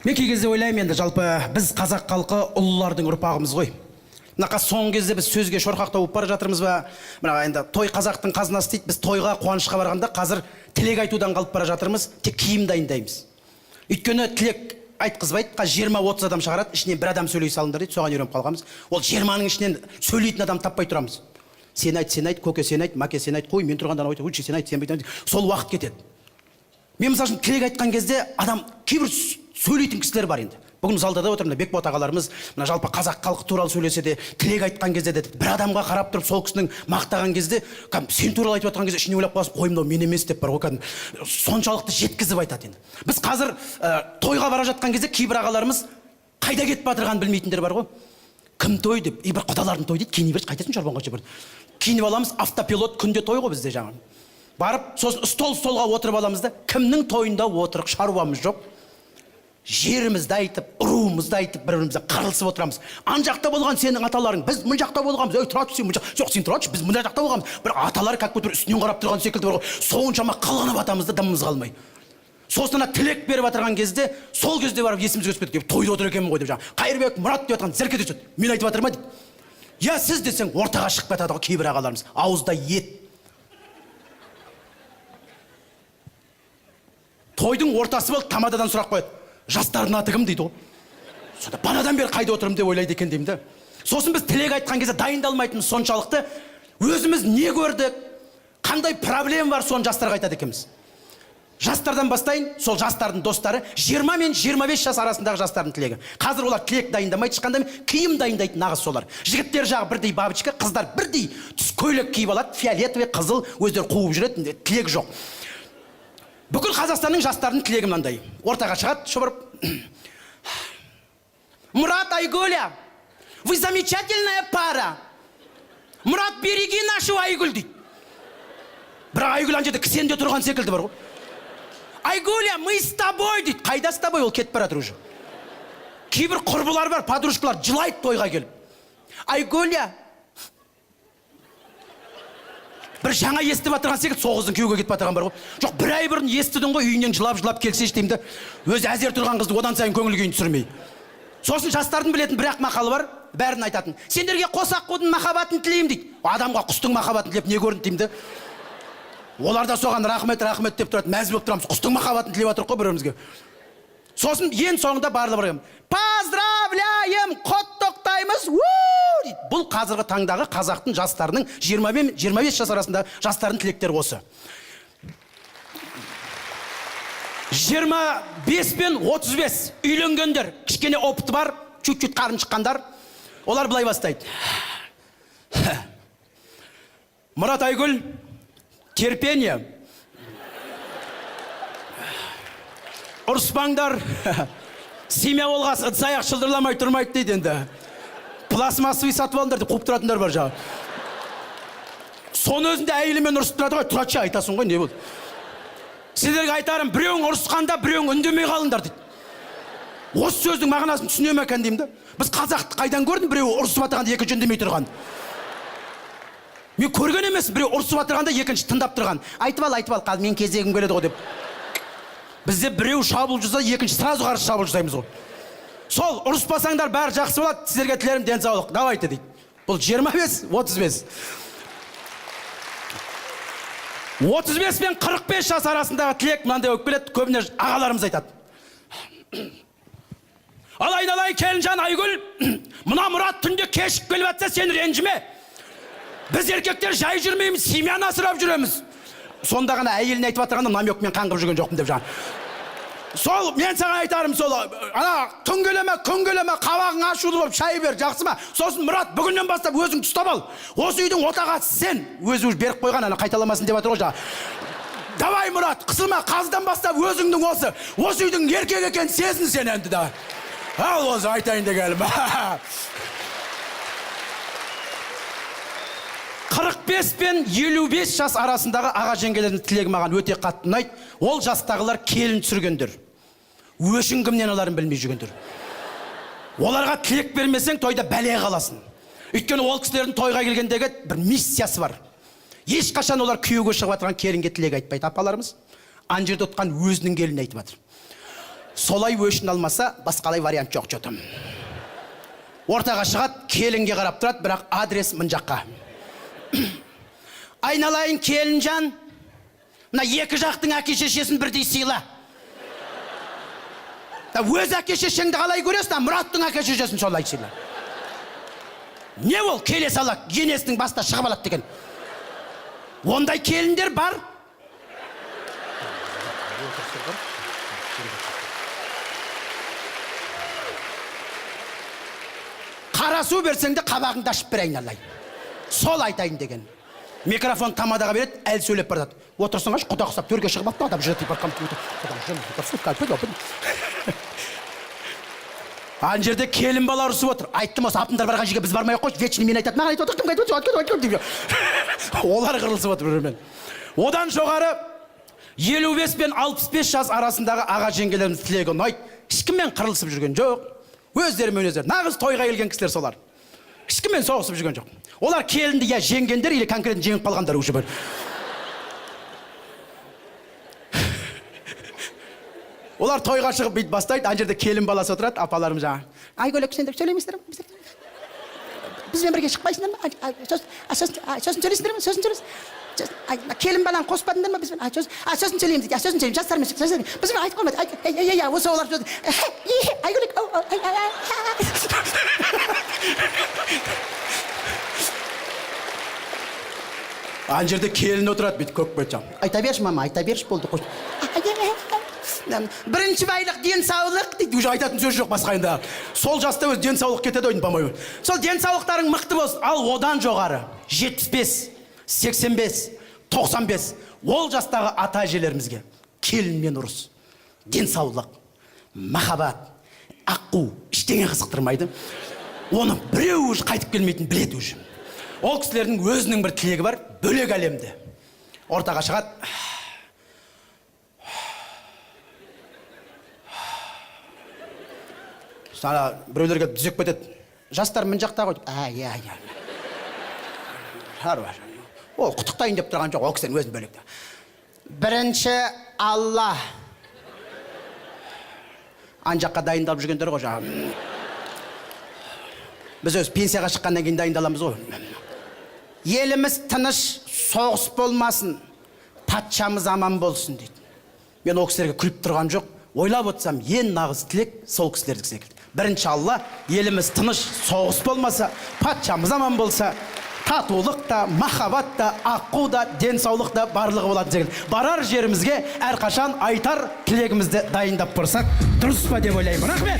Мен кей кезде ойлаймын енді жалпы біз қазақ халқы ұлылардың ұрпағымыз ғой. Мына соңғы кезде біз сөзге шорқақтау болып бара жатырмыз ба? Мына енді той қазақтың қазынасы дейді. Біз тойға, қуанышқа барғанда қазір тілек айтудан қалып бара жатырмыз, тек киім дайындаймыз. Өйткені тілек айтқызбайды, 20-30 адам шығарады, ішінен бір адам сөйлей салыңдар дейді, соған үйреніп қалғанбыз. Ол 20-ның ішінен сөйлейтін адам таппай тұрамыз. Сен айт, көке сен айт, маке сен айт, қой, мен тұрғандан ойты, өтші сен айт, сен байтын. Сол уақыт кетеді. Мен мысалы үшін тілек айтқан кезде адам кейбір сөйлейтін кісілер бар енді. Бүгін залда да отырмын, Бекболат ағаларымыз мына жалпы қазақ халқы туралы сөйлесе де, тілек айтқан кезде де бір адамға қарап тұрып сол кісінің мақтаған кезде, сен туралы айтып жатқан кезде ішіне ойлап қаласың, қой мынау мен емес деп бар ғой, кәдімгі соншалықты жеткізіп айтады енді. Біз қазір тойға бара жатқан кезде кейбір ағаларымыз қайда кетіп жатырғанын білмейтіндер бар ғой. Кім той деп, бір құдалардың той дейді, киініп берші, қайтасың шарбонға бір. Киініп аламыз, автопилот, күнде той ғой бізде жаңағы. Барып, сосын столға отырып аламыз да, кімнің тойында отырық шаруамыз жоқ. Жерімізді айтып, ұруымызды айтып, бір-бірімізді қарылысып отырамыз. Ан жақта болған сенің аталарың, біз мұн жақта болғанбыз. Ой, тұра түс, сен мұн жақта. Жоқ, сен тұра түс, біз мұнда жақта болғанбыз. Бір аталар как будто үстінен қарап тұрған секілді бар ғой. Соншама қалғанып атамыз да дымымыз қалмай. Сосын тілек беріп отырған кезде, сол кезде барып есімізге түсіп кетті. Тойда отыр екенмін ғой деп жаңа. Қайырбек, Мұрат деп жатқан зірк ете түседі. Мен айтып жатырмын дейді. Я сіз десең ортаға шығып кетеді ғой кейбір ағаларымыз. Ауызда ет. Тойдың ортасы болды, тамададан сұрақ қояды. Жастардың аты кім дейді ғой. Сонда банадан бері қайда отырмын деп ойлайды екен деймін да. Сосын біз тілек айтқан кезде дайындалмайтынымыз соншалықты, өзіміз не көрдік, қандай проблема бар, соны жастарға айтады екенбіз. Жастардан бастайын, сол жастардың достары 20 мен 25 жас арасындағы жастардың тілегі. Қазір олар тілек дайындамайды, ешқандай киім дайындайды нағыз солар. Жігіттер жағы бірдей бабочка, қыздар бірдей түс көйлек киіп алады, фиолетовый, қызыл, өздері қуып жүреді, тілек жоқ. Бүкіл Қазақстанның жастарының тілегі мынандай. Ортаға шығады, шұбырып. Мұрат, Айгуля, вы замечательная пара. Мұрат, береги нашу Айгүл дейді. Бірақ Айгүл ана жерде кісенде тұрған секілді бар ғой. Айгуля, мы с тобой дейді. Қайда с тобой, ол кетіп бара жатыр уже. Кейбір құрбылар бар, подружкалар жылайды тойға келіп. Айгуля, бір жаңа естіп атырған секілді, соғыздың күйеуге кетіп атырған бар ғой. Жоқ, бір ай бұрын естідің ғой, үйінен жылап келсеш деймді. Өзі әзер тұрған қызды одан сайын көңіл күйін түсірмей. Сосын жастардың білетін бір-ақ мақалы бар, бәрін айтатын. Сендерге қос аққудың махаббатын тілеймін дейді. Адамға құстың махаббатын тілеп не көрінді деймді. Олар да соған рахмет деп тұрады, мәз болып тұрамыз. Құстың махаббатын тілеп жатырық қой бір-бірімізге. Сосын ең соңында барлығы барам. Поздравляем, құттықтаймыз. Бұл қазіргі таңдағы қазақтың жастарының 20 мен 25 жас арасындағы жастардың тілектері осы. 25 пен 35 үйленгендер, кішкене опыты бар, чуть-чуть қарын шыққандар, олар былай бастайды. Мұрат, Айгүл, терпение. Ұрыспаңдар, семья болғас, ыдыс-аяқ шылдырламай тұрмайды дейді енді. Пластмассовый сатып алыңдар деп қуып тұратындар бар жаңа. Соны өзінде әйелімен ұрысып тұрады ғой, тұратшы айтасың ғой, не болды? Сіздерге айтарым, біреуің ұрысқанда, біреуің үндемей қалыңдар дейді. Осы сөздің мағынасын түсінем екен деймін да. Біз қазақты қайдан көрдім, біреуі ұрысып атырғанда екінші үндемей тұрған. Мен көрген емес, біреу ұрысып атырғанда екінші тыңдап тұрған. Айтып ал, қал, мен кезегім келеді ғой деп. Бізде біреу шабуыл жасаса, екінші сразу қарсы шабуыл жасаймыз ғой. Сол, ұрыспасаңдар бәрі жақсы болады, сіздерге тілерім денсаулық. Давайте дейді. Бұл 25, 35. 35 пен 45 жас арасындағы тілек мынандай болып келеді, көбіне ағаларымыз айтады. Ал айналайын келінжан Айгүл, мына Мұрат түнде кешіп келіп жатса сен ренжіме. Біз еркектер жай жүрмейміз, семьяны асырап жүреміз. Сонда ғана әйеліне айтып жатырғанда намекпен қаңғып жүрген жоқпын деп жаңа. Сол, мен саған айтарым сол, ана күн келеме, қабағың ашулы болып шай бер, жақсы ма? Сосын Мұрат, бүгіннен бастап өзің ұстап ал. Осы үйдің отағасы сен. Өзі беріп қойған, ана қайталамасын деп жатыр ғой жаңа. Давай Мұрат, қысылма, қаздан бастап өзіңдің осы үйдің еркек екенін сезін сен енді да. Ал осы айтайын дегенім. 45 пен 55 жас арасындағы аға жеңгелердің тілегі маған өте қатты ұнайды. Ол жастағылар келін түсіргендер. Өшін кімнен аларын білмей жүргендер. Оларға тілек бермесең тойда бәле қаласың. Өйткені ол кісілердің тойға келгендегі бір миссиясы бар. Ешқашан олар күйеуге шығып жатырған келінге тілек айтпайды. Апаларымыз ана жерде отқан өзінің келініне айтып жатыр. солай өшін алмаса басқалай вариант жоқ жотым. Ортаға шығады, келінге қарап тұрады, бірақ адрес мын жаққа. Айналайын келінжан, мына екі жақтың әке-шешесін бірдей сыйла. Өз әке-шешеңді қалай көресің, Мұраттың әке-шешесін солай сыйла. Не ол келе сала енесінің баста шығып алады деген. Ондай келіндер бар. Қара су берсең де қабағыңды ашып берейін алайын. Сол айтайын деген. Микрофон тамадаға береді, әл сөйлеп бардады. Отырсың аш, құда құсап төрге шығып атты, адам жыртып барқам түгіді. Ан жерде келін бала ұрысып отыр. Айттым осы апындар барға жерге біз бармай қойшы, вечный мен айтады. Маған айтып отыр, кім айтып отыр, олар қырылысып отыр бірімен. Одан жоғары 55 пен 65 жас арасындағы аға жеңгелеріміз тілегі ұнайды. Ешкіммен қырылысып жүрген жоқ. Өздерімен өздері. Нағыз тойға келген кісілер солар. Ешкіммен соғысып жүрген жоқ. Олар келінді я жеңгендер, или конкретно жеңіп қалғандар уже бір. Олар тойға шығып бейт бастайды, ан жерде келін баласы отырады, апаларым жаңа. Айгөлек, сендер сөйлемейсіздер ме? Бізбен бірге шықпайсыңдар ма? Сосын сөйлейсіңдер ме? Сосын сөйлейсің. Келін баланы қоспадыңдар ма бізбен? Сосын сөйлейміз дейді. Сосын сөйлейміз, жастармен сөйлейміз. Бізбен айтып қалмайды. Осы олар сөйлейді. Айгөлек, ан жерде келін отырады бейт, көк бөтжан. Айта берші, мама, айта берші болды. Бірінші байлық денсаулық дейді, уже айтатын сөз жоқ басқа енді. Сол жаста өз денсаулық кетеді ойын бамай. Сол денсаулықтарың мықты болсын, ал одан жоғары 75, 85, 95 ол жастағы ата әжелерімізге келінмен ұрыс, денсаулық, махаббат, аққу ештеңе қызықтырмайды. Оны біреу уже қайтып келмейтін біледі уже. Ол кісілердің өзінің бір тілегі бар, бөлек әлемде. Ортаға шығады. Сана біреулерге дүзек бетеді. Жастар мін жақта қойды. Ол құттықтайын деп тұрған жоқ, ол кісілер өзін бөлекті. Бірінші Алла. Ан жаққа дайындалып жүргендер ғой жаңа. Біз өз пенсияға шыққаннан кейін дайындаламыз ғой. Еліміз тыныш, соғыс болмасын, патшамыз аман болсын дейді. Мен ол кісілерге күліп тұрған жоқ. Ойлап отырсам, ең нағыз тілек сол кісілердік секілді. Бірінші Алла, еліміз тыныш, соғыс болмаса, патшамыз аман болса, татулық та, махаббат та, аққу да, денсаулық да барлығы болады секілді. Барар жерімізге әрқашан айтар тілегімізді дайындап тұрсақ, дұрыс па деп ойлаймын. Рахмет!